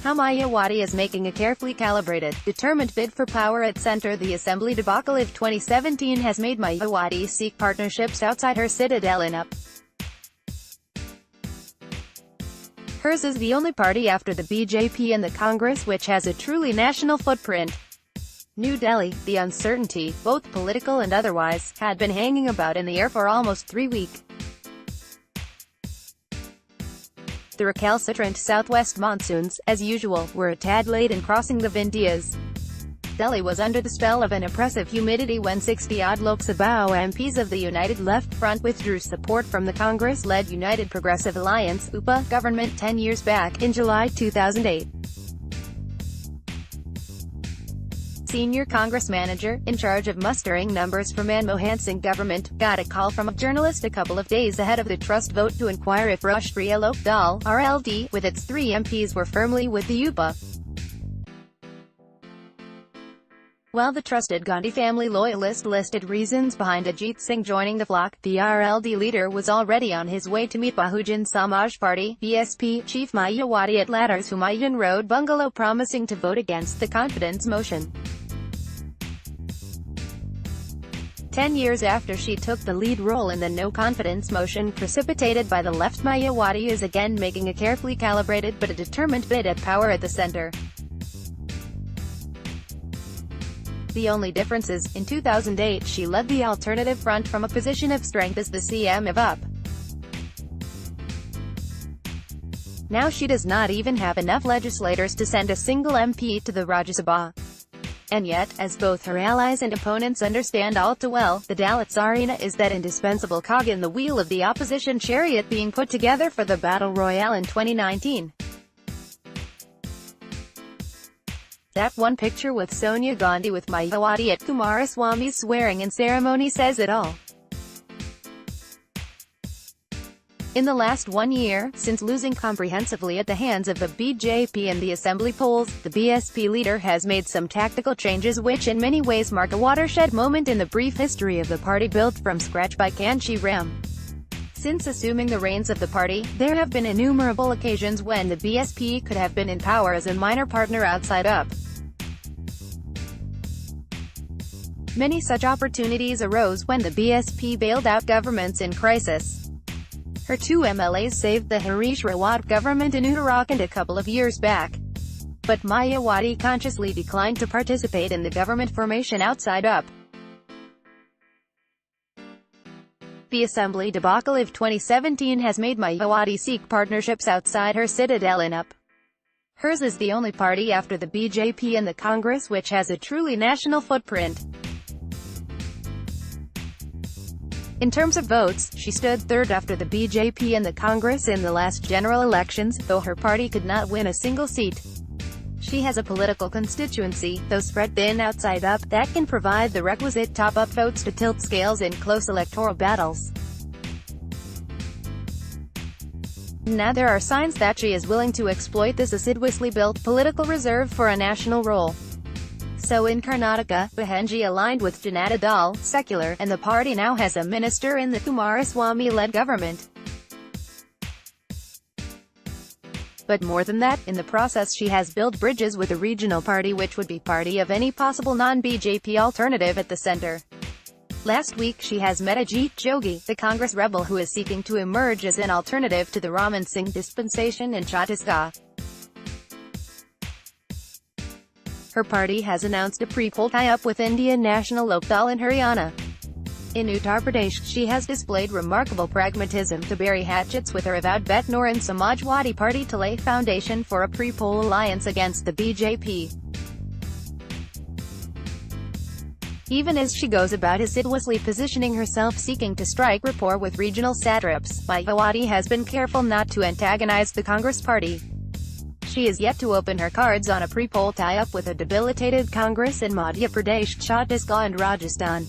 How Mayawati is making a carefully calibrated, determined bid for power at center. The Assembly debacle of 2017 has made Mayawati seek partnerships outside her citadel in up. Hers is the only party after the BJP and the Congress which has a truly national footprint. New Delhi, the uncertainty, both political and otherwise, had been hanging about in the air for almost 3 weeks. The recalcitrant southwest monsoons, as usual, were a tad late in crossing the Vindhyas. Delhi was under the spell of an oppressive humidity when 60-odd Lok Sabha MPs of the United Left Front withdrew support from the Congress-led United Progressive Alliance (UPA) government 10 years back, in July 2008. Senior Congress manager, in charge of mustering numbers for Manmohan Singh government, got a call from a journalist a couple of days ahead of the trust vote to inquire if Rashtriya Lok Dal (RLD), with its 3 MPs were firmly with the UPA. While the trusted Gandhi family loyalist listed reasons behind Ajit Singh joining the flock, the RLD leader was already on his way to meet Bahujan Samaj Party (BSP) chief Mayawati at Ladder's Humayun Road bungalow, promising to vote against the confidence motion. 10 years after she took the lead role in the no-confidence motion precipitated by the left, Mayawati is again making a carefully calibrated but a determined bid at power at the center. The only difference is, in 2008 she led the Alternative Front from a position of strength as the CM of UP. Now she does not even have enough legislators to send a single MP to the Rajya Sabha. And yet, as both her allies and opponents understand all too well, the Dalits arena is that indispensable cog in the wheel of the opposition chariot being put together for the battle royale in 2019. That one picture with Sonia Gandhi with Mayawati at Kumaraswamy's swearing-in ceremony says it all. In the last 1 year, since losing comprehensively at the hands of the BJP in the assembly polls, the BSP leader has made some tactical changes which in many ways mark a watershed moment in the brief history of the party built from scratch by Kanchi Ram. Since assuming the reins of the party, there have been innumerable occasions when the BSP could have been in power as a minor partner outside UP. Many such opportunities arose when the BSP bailed out governments in crisis. Her 2 MLAs saved the Harish Rawat government in Uttarakhand a couple of years back. But Mayawati consciously declined to participate in the government formation outside UP. The Assembly debacle of 2017 has made Mayawati seek partnerships outside her citadel in UP. Hers is the only party after the BJP and the Congress which has a truly national footprint. In terms of votes, she stood third after the BJP and the Congress in the last general elections, though her party could not win a single seat. She has a political constituency, though spread thin outside UP, that can provide the requisite top-up votes to tilt scales in close electoral battles. Now there are signs that she is willing to exploit this assiduously built political reserve for a national role. So in Karnataka, Bahenji aligned with Janata Dal, secular, and the party now has a minister in the Kumaraswamy-led government. But more than that, in the process she has built bridges with a regional party which would be party of any possible non-BJP alternative at the center. Last week she has met Ajit Jogi, the Congress rebel who is seeking to emerge as an alternative to the Raman Singh dispensation in Chhattisgarh. Her party has announced a pre-poll tie-up with Indian National Lokdal in Haryana. In Uttar Pradesh, she has displayed remarkable pragmatism to bury hatchets with her avowed Betnoor and Samajwadi Party to lay foundation for a pre-poll alliance against the BJP. Even as she goes about assiduously positioning herself seeking to strike rapport with regional satraps, Mayawati has been careful not to antagonize the Congress party. She is yet to open her cards on a pre-poll tie-up with a debilitated Congress in Madhya Pradesh, Chhattisgarh and Rajasthan.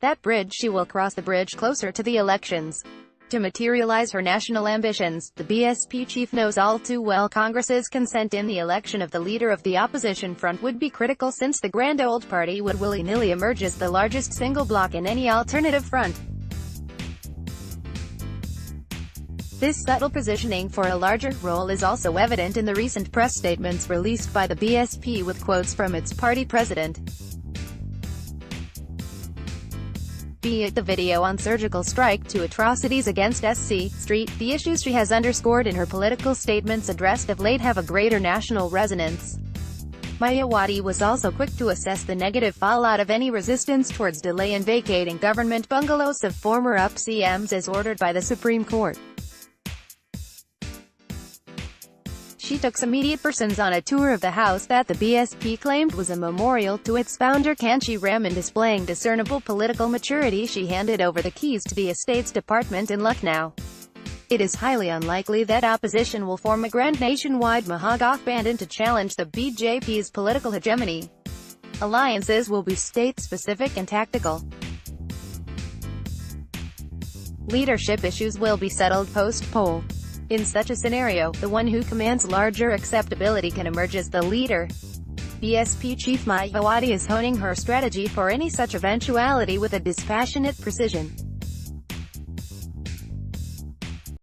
That bridge she will cross the bridge closer to the elections. To materialize her national ambitions, the BSP chief knows all too well Congress's consent in the election of the leader of the opposition front would be critical since the grand old party would willy-nilly emerge as the largest single bloc in any alternative front. This subtle positioning for a larger role is also evident in the recent press statements released by the BSP with quotes from its party president. Be it the video on surgical strike to atrocities against SC Street, the issues she has underscored in her political statements addressed of late have a greater national resonance. Mayawati was also quick to assess the negative fallout of any resistance towards delay in vacating government bungalows of former UP CMs as ordered by the Supreme Court. She took some media persons on a tour of the house that the BSP claimed was a memorial to its founder Kanchi Raman. Displaying discernible political maturity, she handed over the keys to the estate's department in Lucknow. It is highly unlikely that opposition will form a grand nationwide Mahagathbandhan to challenge the BJP's political hegemony. Alliances will be state-specific and tactical. Leadership issues will be settled post-poll. In such a scenario, the one who commands larger acceptability can emerge as the leader. BSP chief Mayawati is honing her strategy for any such eventuality with a dispassionate precision.